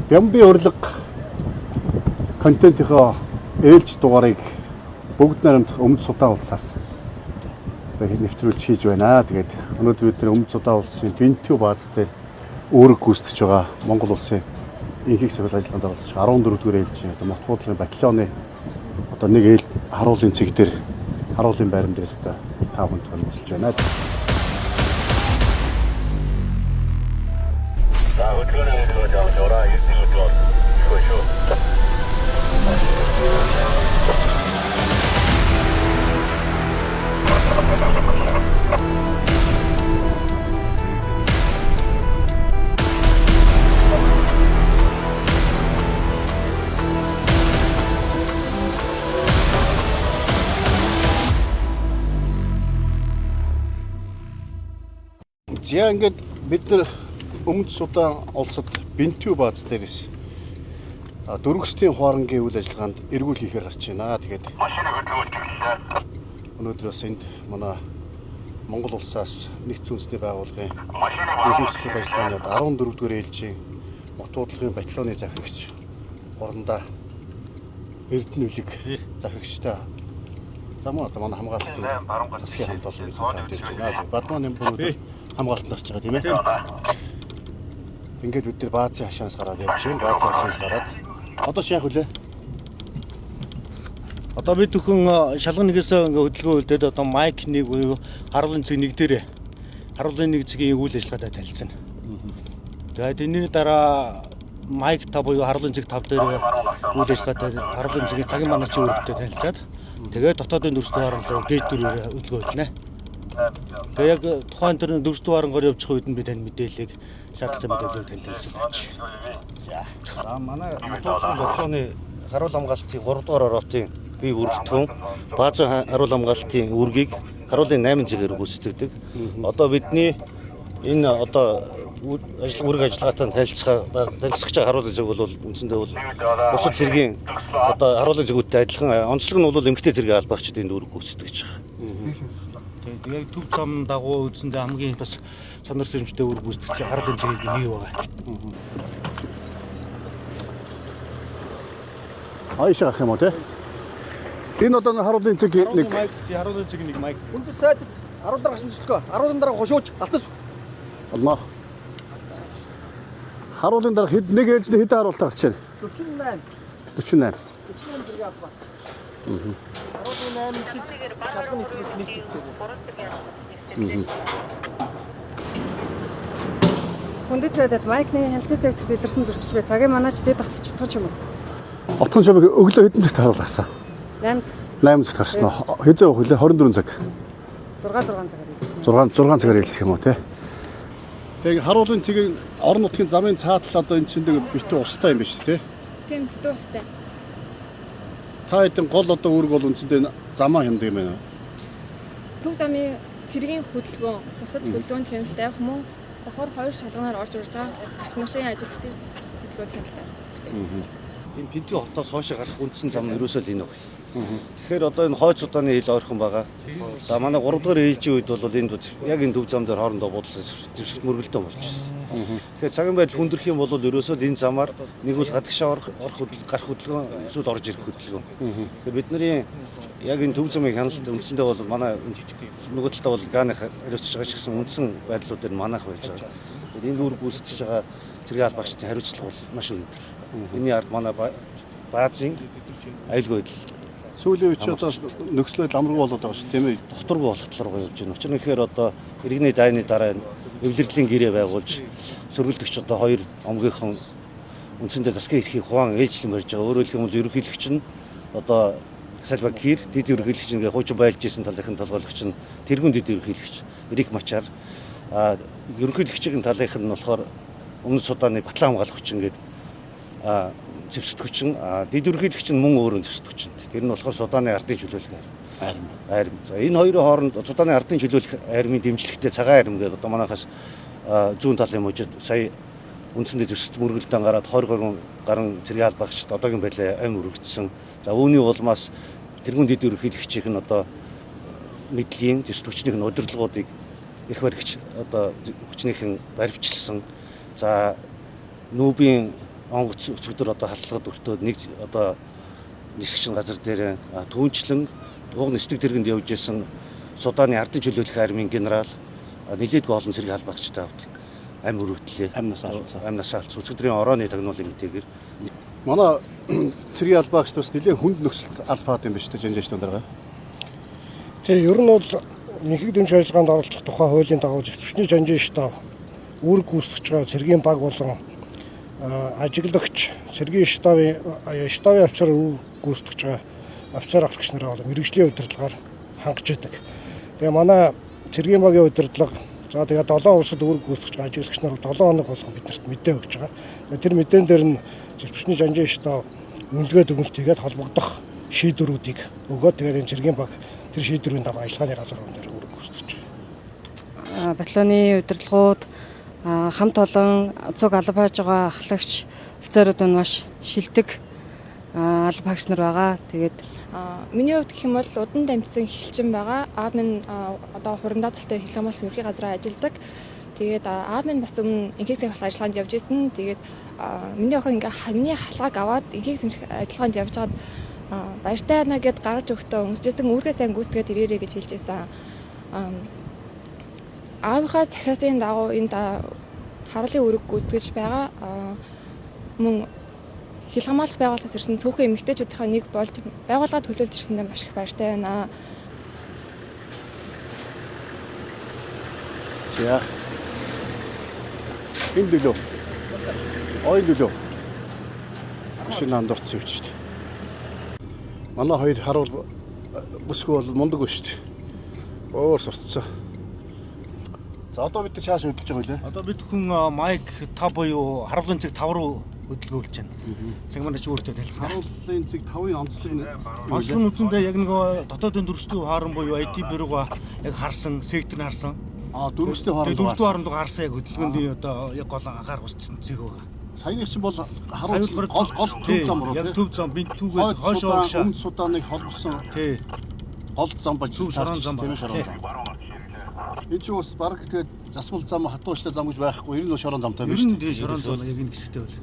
Бямби урлаг контентийнхоо ээлж дугаарыг бүгд найрамдах Өмнөд Судан улсаас нэвтрүүлж хийж байна. Тэгээд өнөөдөр бид Өмнөд Судан улсын Бинтүү бааз дээр өөрөг гүйцэтгэж байгаа Монгол улсын инхийг сахил ажиллагаанд оролцож 14 дугаар ээлжийн мот буудлын батальоны нэг ээлж харуулын цэг дээр харуулын байран дээрээс та бүхэнд төлөвлөж байна. За ингээд бид нар Өмнөд Судан улсад Бинтүү бааз дээрээс дөрвөслийн хуарангийн үйл ажиллагаанд эргүүл хийхээр гарч байна. Тэгээд өнөөдөр бас энд манай Монгол улсаас нэгдсэн үндэсний байгууллагын инхийг сахил ажиллагааны 14 дугаар ээлжийн мот буудлын батальоны захирагч хурандаа Эрдэнэ үлэг захирагчтай замаа манай хамгаалтын засгийн хамт олон танд ирж байна. Бадманы бүгд хамгаалтанд орж байгаа тийм ээ. Ингээд бид нар баазын хашаанаас гараад явж байна. Баазын хашаанаас гараад одоо шаах үлээ. Одоо бид бүхэн шалган нэгээсээ ингээ хөдөлгөөн үлдээд одоо майк нэг харуулын цэг нэг дээр харуулын нэг цэгийн үйл ажиллагаатай танилцсан. Тэгээд энэний дараа майк 5 буюу харуулын цэг 5 дээр үйл ажиллагаатай харуулын цэгийн цагийн манарчийн үүрэгтэй танилцаад тэгээд дотоодын дүрстэй хоорондоо гейт дүрээр хөдөлгөөн үлдэнэ. Тэгээ яг тухайн тэр дөрөвдүгээр харангоор явж байгаа үед нь би тань мэдээллийг шаардлагатай мэдээллийг тань танилцуулж. За манай батальоны харуул хамгаалтын 3 дугаар ороотын бие бүрэлдэхүүн баазын харуул хамгаалтын үүргийг харуулын 8 зэгээр гүйцэтгэдэг. Одоо бидний энэ үүрэг ажиллагаатай танилцах харуулын зэг бол үндсэндээ бол бусад зэргийн харуулын зэгүүдтэй адилхан онцлог нь бол эмгтэй зэргийн албаагчдын энд үүрэг гүйцэтгэж байгаа. Яг төв зам дагуу үндсэндээ хамгийн бас сонор сэрэмжтэй үүрэг гүйцэтгэж харуулын зэгийг нэг байгаа. Айшаа гэх юм уу те? Энэ одоо харуулын цэг нэг харуулын цэг нэг майк. Үндэс сайдд 10 дараа гашин зүтгэв. 10 дараа хошууч алтас. Олноо. Харуулын дараа хэд нэг ээлжний хэд харуултаа гарч байна? 48. 48 зэрэг авах. Харуулын 8 цэг шалган нийтлэл цэгтэй. Хүндэт сайдад майкны хяналтын сектор дэлгэрсэн зөрчил бай. Цагийн манаач дэд ахлах чадах юм уу? Отхон шамыг өглөө хэдэн цагт харуулсан? 8 цаг. 8 цагт гарсан уу? Хэзээ өглөө 24 цаг. 6 цагаар хэлэх юм уу те? Тэгээ харуулын цэгийн орон нутгийн замын цаатлал одоо энэ чинь битүү устай юм биш үү те? Тийм битүү устай. Та хэдэн гол одоо үүрэг бол үндсэндээ замаа хямдаг юм байна. Төв замын цэргийн хөдөлгөөн, бусад хөдөлгөөнд хяналттай хүмүүс бохор 2 шалганаар орж ирж байгаа машин ажилчдын хөдөлгөөнд хяналттай. Энэ Бинтүү хотоос хойш гарах үндсэн зам нь ерөөсөө л энэ байна. Тэгэхээр одоо энэ хойд Суданы хил ойрхон байгаа. За манай 3 дугаар ээлжийн үед бол энд яг энэ төв зам дээр хоорондоо буудалсан зэвсэгт мөргөлдөө болж байна. Тэгэхээр цагийн байдал хүндрэх юм бол ерөөсөө энэ замаар нэг үл гадагшаа гарах хөдөлгөөн эсвэл орж ирэх хөдөлгөөн. Тэгэхээр бидний яг энэ төв замын хяналт үндсэндээ бол манай нөгөө талдаа бол Ганы хариуцж байгаа ч гэсэн үндсэн байдлуудыг манайх байж байгаа. Энэ үүрэг гүйцэтгэж байгаа зэрэг албаагчдын хариуцлага бол маш өндөр. Энийн ард манай баазын аюулгүй байдал Сүүлийн үед ч одоо нөхцөлөд амраг болоод байгаа шүү тийм ээ. Докторгүй болох талаар явж байна. Учир нь ихээр одоо иргэний дайны дараа эвлэрлийн гэрээ байгуулж сөргөлдөгч одоо 2 омгийнхан үндсэндээ засгийн эрхийг хуваан ээжлэн барьж байгаа. Өөрөөр хэлбэл ерөнхийлөгч нь одоо Салва Кир дэд ерөнхийлөгч ингээ хуучин байлж исэн талынхын толгойлогч нь тэргүүн дэд ерөнхийлөгч Рик Мачар ерөнхийлөгчийн талынх нь болохоор Өмнөд Суданы батлан хамгаалагч ингээд зэвсэгтгүчин дэд ерөнхийлөгч нь мөн өөрөө зэвсэгтгүчин. Тэр нь болохоор Суданы ардын чөлөөлөх арим. За энэ хоёрын хооронд Суданы ардын чөлөөлөх армийн дэмжлэгтэй цагаан арим гэдэг одоо манайхаас зүүн талын мужид сая үндсэндээ зэвсэгт мөргөлдөн гараад 20 гаруй зэрэг албаагчд одоогийн байлаа амь өргөдсөн. За үүний улмаас тэргүүн дэд ерөнхийлөгчийн нь одоо мэдлийн зэвсэгтгүчнийх нь удирдлагуудыг эрх баригч одоо хүчнийхэн баривчилсан. За нүүбийн онгоц өчигдөр одоо халдлагад өртөөд нэг одоо нисгчин газар дээр түүнчлэн уг нислэг тэргэнд явж исэн Суданы ардын чөлөөлөх армийн генерал нэлээдгүй олон цэргийн албаагчтай авд амь өргөдлөө. Амнаас алдсан. Өчигдрийн орооны тагнуулын мэдээгээр Манай цэргийн албаагч бас нэлээд хүнд нөхцөлд албаад юм биш үү жанжаачдын дараа. Тэгээ ер нь бол нэгд дэмж ажиллагаанд оролцох тухай хуулийн дагуу зөвчний жанжин штаб үүрэг гүйцэтгэж байгаа цэргийн баг болон ажиглагч цэргийн штабын офицер гүйцэтгэж байгаа офицер ахлагч нараа бол мэрэгжлийн удирдлагаар хангаж идэг. Тэгээ манай цэргийн багийн удирдлага за тэгээ 7 улсад үүрэг гүйцэтгэж байгаа ажиглагч нар 7 хоног болгон биднэрт мэдээ өгч байгаа. Тэр мэдэн дээр нь зөвчний жанжин штаб үнэлгээ дүгнэлт хийгээд холбогдох шийдвэрүүдийг өгөөд тэгээд энэ цэргийн баг тэр шийдвэрийн дагуу ажиллагааны газрууд дээр үүрэг гүйцэтгэж байгаа. Батальоны удирдлагууд хамт олон цуг албааж байгаа ахлагч офицерууд нь маш шилдэг албаагч нар байгаа. Тэгээд миний хувьд гэх юм бол удан дамжсан хилчин байгаа. Аав минь одоо хурандаа цалтай хилэмэл хөрхий газраа ажилладаг. Тэгээд аав минь бас өмнө инхээсийн ажиллагаанд явж исэн. Тэгээд миний охин ингээ хамгийн халгааг аваад инхээсийн ажиллагаанд явж байгаад баяртай байна гэд гаргаж өгтөө өнгөсжсэн үүргээ сайн гүйцэтгээд ирээрэй гэж хэлж байсан. Аавынхаа захиасын дагуу энд харуулын үүрэг гүйцэтгэж байгаа. Мөн хил хамгаалах байгууллагаас ирсэн цөөхөн эмэгтэйчүүдийнхээ нэг болж байгууллагад төлөөлж ирсэндээ маш их баяртай байна. За. Энэ дөлөө. Ой дөлөө. Машин андорцсон юм шүү дээ. Манай хоёр харуул бүсгүй бол мундаг ба шүү дээ. Өөр сурцсан. За одоо бид чааш хөдөлж байгаа үлээ. Одоо бид хүн майк 5 буюу харуулын цэг 5 руу хөдөлгөөлж байна. Цаг манай ч өөртөө танилцсан. Харуулын цэг 5-ын онцлог нь онцлог нь үндсэндээ яг нэг дотоодын дөрвөстэй харан буюу IT бюрога яг харсан, сектор нь харсан. Дөрвөстэй харан. Тэгээ дөрвөстэй харан харсан яг хөдөлгөөний одоо яг гол анхаарах хүссэн цэг байгаа. Саяных чинь бол харуул гол төв зам руу яг төв зам бинт түүгээс хойшоо Өмнөд Суданыг холбосон. Тий. Гол зам ба төв шорон зам байна. Энэ ч бас баг тэгээд засмал зам хатууштай зам гэж байхгүй. Ер нь шорон замтай байна шүү шүү дээ. Шорон зам яг энэ хэсэгтэй бол.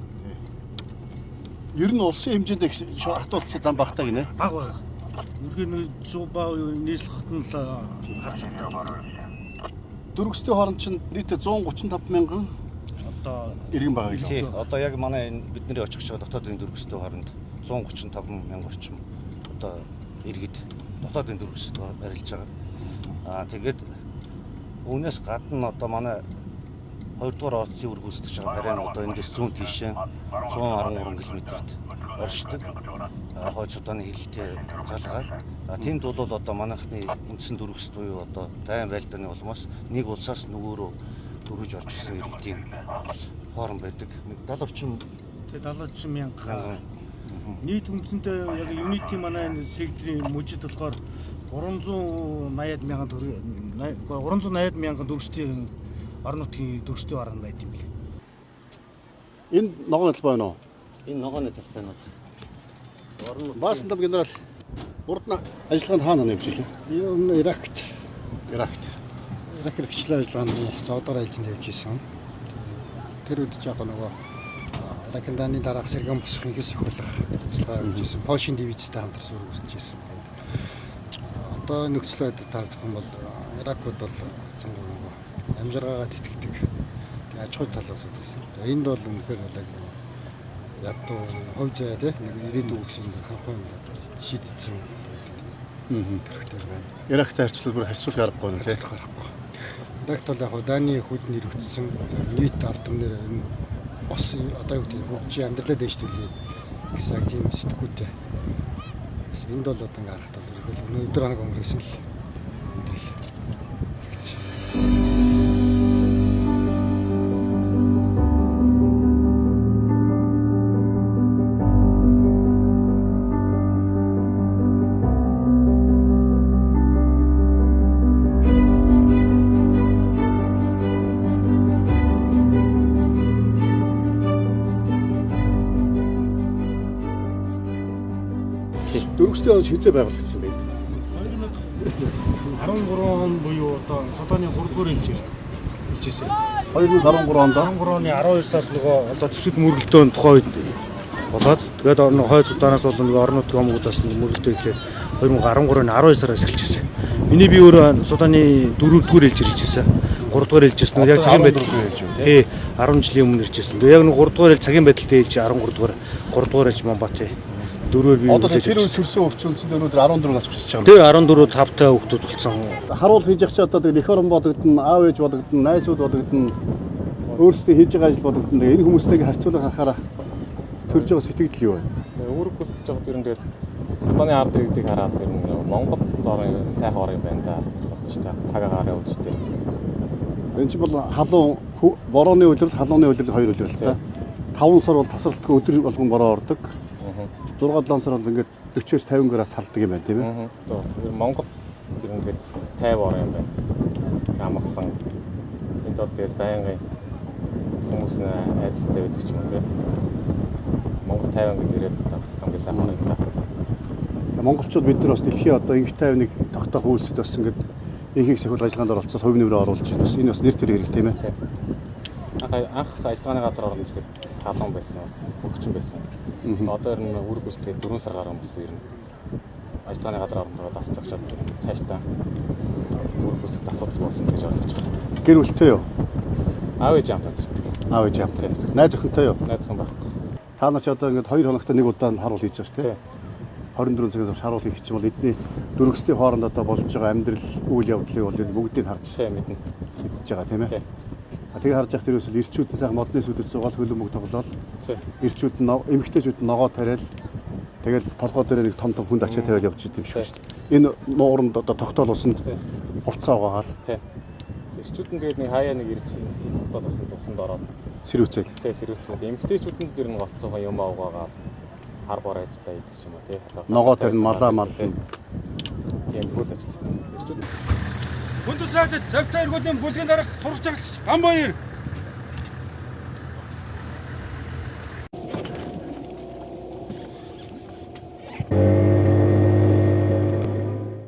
Ер нь улсын хэмжээнд хатуулсан зам багтаа гинэ. Баг баг. Үргэлж нэг Жуба нийслэх хотон л харцагтай. Дөрвөстэй хооронд чинь нийтдээ 135 мянган одоо иргэн байгаа юм. тий одоо яг манай энэ бидний очих байгаа дотоодын дөрвөстэй хооронд 135 мянга орчим одоо иргэд дотоодын дөрвөсөд арилж байгаа. Тэгээд үүнээс гадна одоо манай 2 дугаар орцын үүрэг гүйцэтгэж байгаа харин одоо эндээс зүүн тийшээ 113 км-т оршдог. Хойд Суданы хилтэй залгаа. Тэнд бол одоо манайхны үндсэн дөрвөс буюу одоо дайм байлдааны улмаас нэг улсаас нөгөө рүү дөрвөж орж ирсэн иргэдийн хоорон байдаг. Нэг 70 орчим тэгээ 70 мянга. Нийт үндсэндээ яг Unity манай энэ секторын мужид болохоор 380 мянган дөрвөстэй орон нутгийн дөрвөстэй орон байт юм бэл. Энэ ногоон талбай байна уу? энэ ногооны талбайнууд орон Баасан дам генерал урд нь ажиллагаанд хаана явж ирлээ? Өмнө Иракт Ирак хэрэгжлээ ажиллагааны зоодоор айлжинд явж исэн. Тэр үед яг нөгөө Иракын дааны дараах сэргэн босхыг сөхөрлөх ажиллагаа явж исэн. Польшийн дивизтэй хамтарч үргэлжлэж исэн. Одоо нөхцөл байдал таарч байгаа бол Иракууд бол цэнгүү нөгөө амжиргаагаа тэтгэдэг. Тэгээ аж ахуй талаас байсан. Энд бол үнэхээр яг ядуу хувь заяа тийм ирээдүйн үгсийн ханхуй юм шийдсэн. Хэрэгтэй байна. Ирактай харьцуулбал бүр харьцуулах аргагүй нэ тийм. Иракт бол яг Даны хүд нэр өгсөн нийт ард түмнэр бас одоо юу гэдэг хөгжийн амьдралаа дэвшүүлээ гэсэн тийм сэтгүүтэй. Энд бол одоо ингээ харахад бол өнөөдөр хоног өнгөрсөн л Дөрвөстэй он хизээ байгуулагдсан байна. 2013 он буюу одоо Суданы 3 дугаар хэмжээ хэлжсэн. 2013 онд 13 оны 12 сард нөгөө одоо төсвд мөргөлдөөн тухай үед болоод тэгээд орны хойд судаанаас бол нөгөө орон нутгийн омгуудаас мөргөлдөө эхлээд 2013 оны 12 сараас эхэлчихсэн. Миний би өөрөө Суданы 4-р ээлжээр иржсэн. 3-р ээлжээс нөгөө яг цагийн байдал тий 10 жилийн өмнө иржсэн. Тэгээд яг нөгөө 3-р ээлж цагийн байдалтай ээлж 13-р ээлж Монбат 4-өр би одоо тэр үе төрсөн өвчнөд өнөөдөр 14 нас хүрчихэж байгаа. тий 14 5-тай хүүхдүүд болсон. Харуул хийж явах чи одоо эх орон бодогдсон, аав ээж бодогдсон, найзууд бодогдсон, өөрсдөө хийж байгаа ажил бодогдсон. Энэ хүмүүстэйг харьцуулах харахаараа төрж байгаа сэтгэл юу вэ? Үүрэг гүйцэтгэж байгаа зүйл нь тэгэл Суданы ард иргэдийг хараад ер нь Монгол орн сайхан орн байна да гэж бодож та цагаагаар үздэг. Энэ чинь бол халуун борооны үйлрэл, халууны үйлрэл хоёр үйлрэл та. 5 сар бол тасралтгүй өдөр болгон бороо ордог. 6-7 сар бол ингээд 40-с 50 градус салдаг юм байна тийм ээ. Одоо Монгол ер нь тэгэл 50 орн юм байна. Амгалан энд бол тэгэл байнгын хүмүүс айцтай байдаг ч юм уу тийм. Монгол 50 гэдэг ирээд одоо хамгийн сайхан орн та. Монголчууд бид нар бас дэлхийн одоо инх 51 тогтоох үйлсэд бас ингээд инхийг сахиул ажиллагаанд оролцоод хувь нэмрээ оруулж байна. Энэ бас нэр төр хэрэг тийм ээ. Анх ажиллагааны газар орно гэхэд халуун байсан бас хөгжин байсан. Одоо ер нь үүрэг гүйцэтгэхэд 4 сар гарсан бас ер нь ажиллагааны газар орноо дасч очоод цаашдаа үүрэг гүйцэтгэх асуудал болсон гэж ойлгож байна. Гэр бүлтэй юу? Аав ээж хамт ажилладаг. Аав ээж хамт. Найз охинтой юу? Найз охин байхгүй. Та нар ч одоо ингээд 2 хоногт нэг удаа харуул хийж байгаа шүү дээ. 24 цагаас харуул хийх чинь бол эдний дөрвөслийн хооронд одоо болж байгаа амьдрал үйл явдлыг бол бүгдийг харж мэднэ. мэдж байгаа тийм ээ. Тэгээ харж явах тэрээс ирчүүд нь сайхан модны сүдэд суугаад хөлөө мөг тоглоод ирчүүд нь эмэгтэйчүүд нь ногоо тариал тэгэл толгой дээр нэг том хүнд ачаа тавиал явж идэв шүү дээ. Энэ нууранд одоо тогтоол усанд хувцас угаагаал. Ирчүүд нь тэгээд нэг хаяа нэг ирж тогтоол усанд ороод сэрүүцэл. Сэрүүцэл. Эмэгтэйчүүд нь л ер нь голцоогоо юм угаагаал хар бор ажиллаа идэх юм уу тий. Ногоо тарин малаа малсан. Тийм бүл ажилладаг. Хүнд сайд завтай эргүүлийн бүлгийн дарга сурч агч Гамбаяр.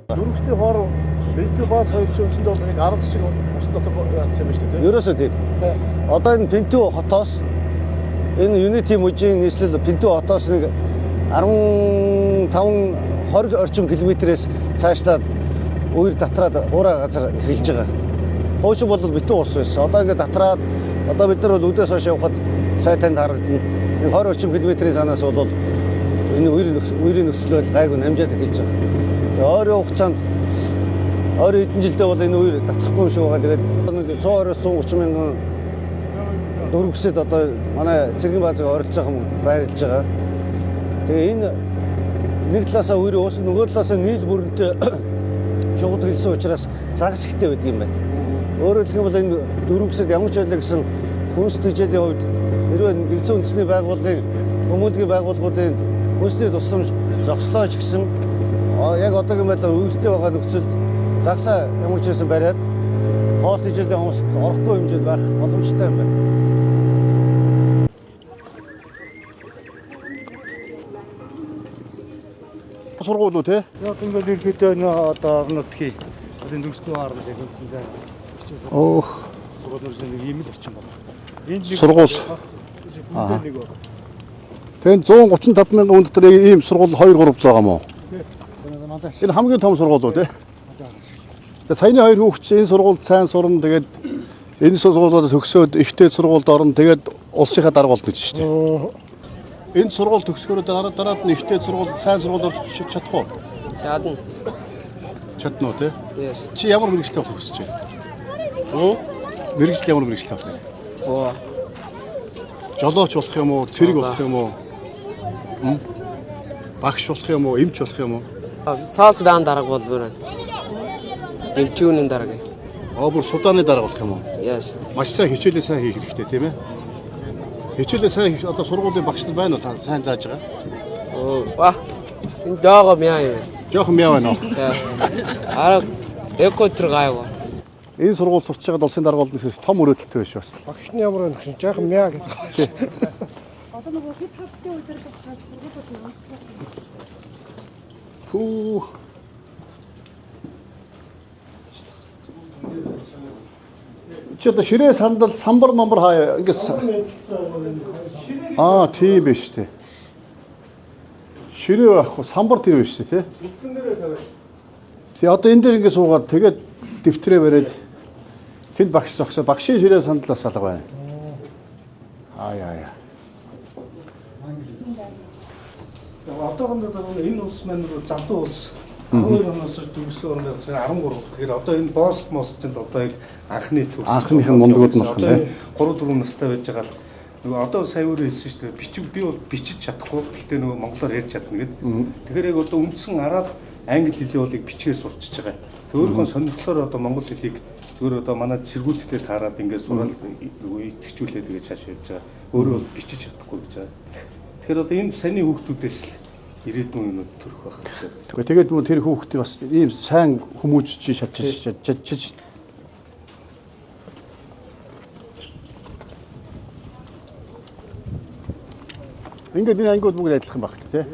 Дөрвөслийн хооронд бэлтгэл бааз хоёр ч өчөнд бол нэг 10 шиг ус дотор яатсан юм шүү дээ. Ерөөсөө тийм. Одоо энэ Пинтүү хотоос энэ Unity мужийн нийслэл Пинтүү хотоос нэг 15-20 орчим километрээс цаашлаад үер татраад гураа газар эхэлж байгаа. Хойш бол битүү ус байсан. Одоо ингээд татраад одоо бид нар бол өдөөс хойш явхад сая танд харагдана. Энэ 20 орчим километрийн санаас бол энэ үерийн нөхцөл байдал гайгүй намжаад эхэлж байгаа. Ойрын хугацаанд ойрын хэдэн жилдээ бол энэ үер татрахгүй юм шиг байгаа. Тэгээд 120-130 мянган дөрвөсөд одоо манай цэргийн баазыг оролцох юм байрлаж байгаа. Тэгээ энэ нэг талаасаа үерийн ус нөгөө талаасаа нийл бүрэнтэй шугад хэлсэн учраас загас ихтэй байдаг юм байна. Өөрөөр хэлбэл бол энэ дөрвөсөд ямар ч байлаа гэсэн хүнс төжилийн хувьд хэрвээ нэгдсэн үндэсний байгууллагын хүмүүнлэгийн байгууллагуудын хүнсний тусламж зогслооч гэсэн яг одоогийн байдлаар үйлдэлтэй байгаа нөхцөлд загсаа ямар ч байсан бариад хоол төжилийн хүмүүст орохгүй хэмжээнд байх боломжтой юм байна. Сургууль уу те? Яг ингээд ирэхдээ одоо орон нутгийн одоо дөрвөслийн хооронд яг үнэндээ Оо. сургуулиуд нэг ийм л орчин байна. Энд нэг Сургууль. нэг байна. Тэгээд 135 мянган хүн дотор ийм сургууль 2-3 байгаа мó. Энэ хамгийн том сургууль уу те? Тэгээд саяны хоёр хүүхэд энэ сургуульд сайн сурна тэгээд энэ сургуулиудад төгсөөд ихтэй сургуульд орно тэгээд улсынхаа дарга болно гэж шүү дээ. Энэ сургууль төгсгөрөө дараад нь ихтэй сургууль сайн сургууль орж чадах уу? Чадна. Чадна уу те? Yes. Чи ямар мэргэжлээ авах хүсэж байна? Мэргэжил ямар мэргэжлээ авах вэ? Оо. Жолооч болох юм уу? Цэрэг болох юм уу? Багш болох юм уу? Эмч болох юм уу? Саасран дарга болвол. Бинтүүний дарга. Бүр Суданы дарга болох юм уу? Yes. Маш сайн хичээлээ сайн хийх хэрэгтэй тийм ээ. Хичээлээ сайн хийх одоо сургуулийн багш нар байна уу? Та сайн зааж байгаа? Ваа. Энэ даага мяа юу? Жохон мяа байна уу? Ара эко тргайва. Энэ сургууль сурч байгаад улсын дарга болно гэхээс том өрөөдөлтэй биш бас. Багшны ямар байх шин жаахан мяа гэдэг. Одоо нөгөө хит хатны өдөр учраас сургуулиуд нь онцлог. Фүү. чи одоо ширээ сандал самбар мамбар хаа ингээд тийм биш үү. Ширээ байхгүй самбар тэр биш үү те. Тэгээ одоо энэ дээр ингээд суугаад тэгээд дэвтрээ бариад тэнд багш зогсоо багшийн ширээ сандалаас алга байна. Яа. Одоогондоо энэ улс маань залуу улс 12 оноос төгссөн орны 13. Тэгэхээр одоо энэ босс мосчинд одоо яг анхны төгс. Анхныхын мундгууд нас гэнэ. 3-4 настай байж байгаа л нөгөө одоо сая өөрөө хэлсэн шүү дээ. Бичиг би бол бичиж чадахгүй. Гэхдээ нөгөө монголоор ярьж чадна гэд. Тэгэхээр яг одоо үндсэн араб англи хэлний болыг бичгээ сурчиж байгаа. Өөрийнхөө сонирхлоор одоо монгол хэлийг зүгээр одоо манай цэргүүдтэй таарад ингээд сурал итгэжүүлээд ингэж цааш явж байгаа. Өөрөө бол бичиж чадахгүй гэж байгаа. Тэгэхээр одоо энэ саний хүүхдүүдээс л ирээдүйн юмуд төрөх байх гэсэн. Тэгээд тэр хүүхдийг бас ийм сайн хүмүүжиж чадчих. Ингээд энэ ангиуд бүгд адилхан баг тий.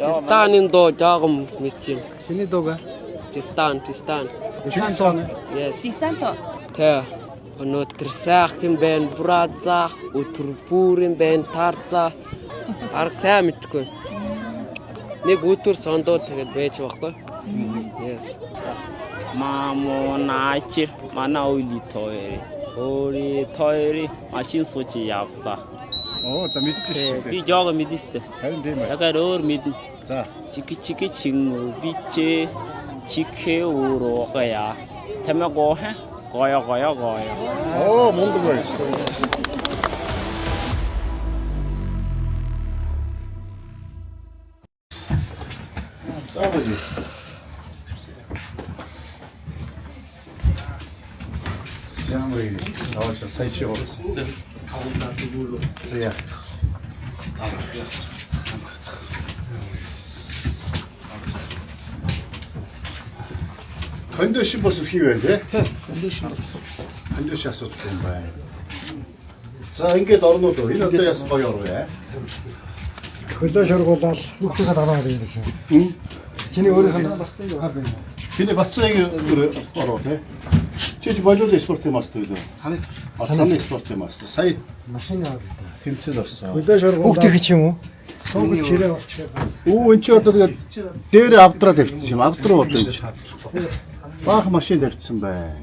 Тистанын доо жаагам мэдсэн. Хиний дууга? Тистан. Yes. Тисанто. Тэ. Өнөөдөр сайхан байна, браза, өтөр бүрэн байна, тарза. Арга сайн мэдгүй. Нэг өтөр сондоо тэгээд байж байхгүй. Yes. Мамо наачи мана уйли тойри. Хори тойри машин сууч явлаа. За мэдчихсэн шүү дээ. Би жоо мэдээстэй. Харин тийм ээ. Дахиад өөр мэднэ. За. Чики чин бичээ чикхэ урогая. Тамаго ха. Гоё. Мундаг байна шүү дээ. Заавал. Замрын аваад сайч явуулсан. Заяа. Хандаш бас их байна тий? Хандаш асуудал юм байна. За ингээд орнууд энэ одоо яс гоё орвэ. Хөлөө шургуулаад хүүхдийнхээ дараагаар ирсэн. Чиний өөрийнхөө батцыг хар байна. Чиний батцыг ороо тий? Чи болоод спортын мастер үү? Цааны спортын мастер. Сая машины тэмцэл орсон. хөлөө шургуулаад хүүхдийн ч юм уу? Сууг чирээ болчихоо. Эн чи одоо тэгээд дээр авдраа тавьчихсан юм. Авдруу одоо энэ. Баах машин тавьчихсан байна.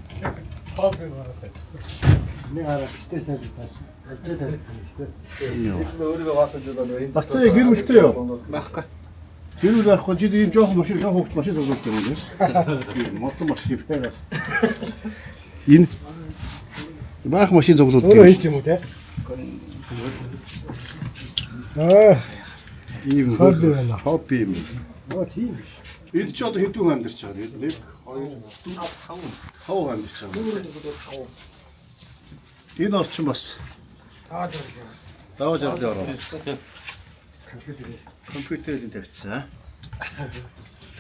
Нэг арга стэйс тавьчихсан. Бацаа гэрүүлтэй юу? Байхгүй. Гэрүүл байхгүй чи ийм жоохон машин хөвч машин зогсоод байна тийм. Мотор машин фэрэс. Энэ баах машин зогсоод байна. Өөрөө хийх юм уу те? Ийм хобби байна. Хобби юм. Тийм биш. Энд ч одоо хэдэн хүн амьдарч байгаа юм. 1 2 5 амьдарч байгаа. Энэ орчин бас даваа жаглаа ороо. Компьютерийн тавьчихсан.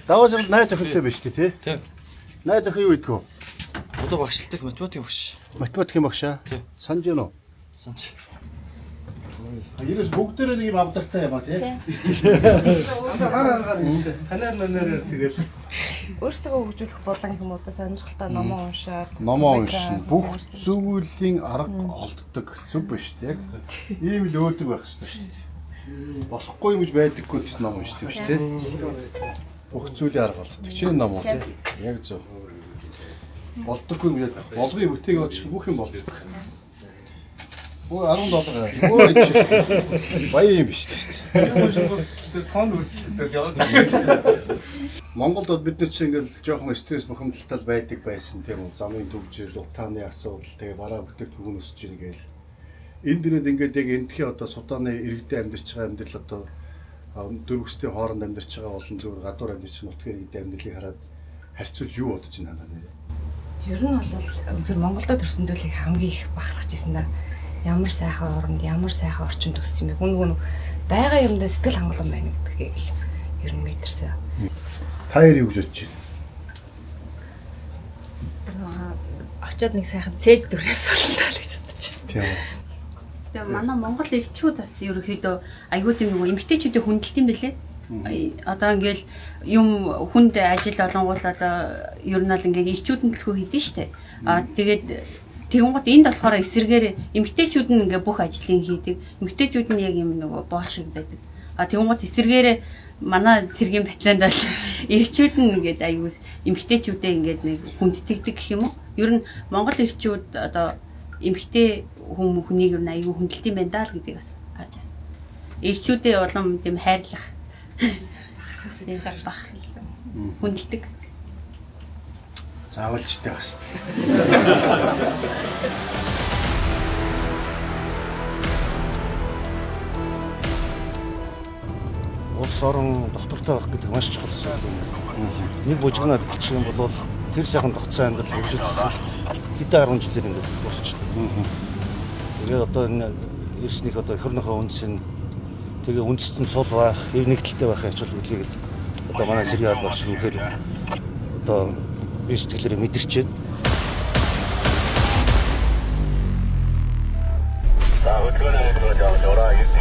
Даваа жаглаа найз охинтой биш тий? Тийм. Найз охин юу идэх вэ? Одоо багшилдаг математикийн багш. Математикийн багш аа? Тийм. Санаж гэнэ үү? Санаж. Ерөөс бүгдээрээ нэг юм авдартай юм аа тий? Хараа танаар тэгэл Өөрсдөө хөгжүүлэх болон хүмүүстээ сонирхолтой номоо уншаад бүх зүйлийн арга олддог зүг биш тий? Яг ийм л өөдөг байх хэрэгтэй шүү дээ. Болохгүй юм гэж байдаггүй гэсэн ном шүү дээ тий? Бүх зүйлийн арга олддог. Чиний ном уу тий? Яг зөв. Болдоггүй юм яг болгоё бүтээгээ очих бүх юм болдог. Өө $10. Өө баяа юм биш дээ. тон үржлэлээр яваад. Монголд бид нар чинь ингээл жоохон стресс бухимдалтай байдаг байсан тийм үү? Замын төвжил, утааны асуудал, тэгээ бараа бүтээгдэхүүн өсөж ийн гээл. Энэ дөрөнд ингээд яг эндхийн одоо Судааны иргэдийн амьдарч байгаа амьдрал одоо дөрвөстэй хооронд амьдарч байгаа болон зүгээр гадуур амьдарч байгаа нутгийн иргэдийн амьдралыг хараад харьцуулж юу бодож байна нэ? Ер нь бол үнэхээр Монголдо төрсөн төлөв хамгийн их бахархаж ирсэн да. Ямар сайхан оронд, ямар сайхан орчинд төссөн юм бэ? Хүн байгаа юмдаа сэтгэл хангалуун байна гэдгийг л ер нь мэдэрсэн. Та яар юу гэж бодож байна? Очоод нэг сайхан цээж дүр явуулсан таа л гэж бодож байна. Тийм. Тэгээ манай Монгол элчүүд бас ерөөхдөө айгүй тийм нэг эмгтээчүүдийн хүндэлт юм бэлээ. Одоо ингээл юм хүнд ажил олонгуул одоо ер нь л ингээд элчүүдэн төлхөө хийдэж штэ. Тэгээд Тэгвэл энд болохоор эсэргээр эмэгтэйчүүд нь ингээ бүх ажлыг хийдэг. Эмэгтэйчүүд нь яг юм нөгөө боол шиг байдаг. Тэгвэл эсэргээр манай цэргийн батальонд бол эрэгчүүд нь ингээд аюул эмэгтэйчүүдээ ингээд нэг хүндэтгдэг гэх юм уу? Ер нь Монгол эрэгчүүд одоо эмэгтэй хүнийг ер нь аюул хүндэлт юм байна даа л гэдгийг бас харж байна. Эрэгчүүдээ улам тийм хайрлах бах хүндэлдэг. Заавалжтай бас. Улс орон доктортой байх гэдэг маш чухал зүйл. Нэг бужигнаад хэлчих юм бол тэр сайхан тогтсон амьдрал үржил хэсэлт хэдэн 10 жилээр ингээд дуусчихлаа. Тэгээд одоо энэ эрснийх одоо өхөрнөхөө үндсийн тэгээ үндэстэн сул байх, хэв нэгдэлтэй байхын ачаал үлийг одоо манай сэргийн албагч үнэхээр одоо би сэтгэлээрээ мэдэрч байна. За хөдөлгөөний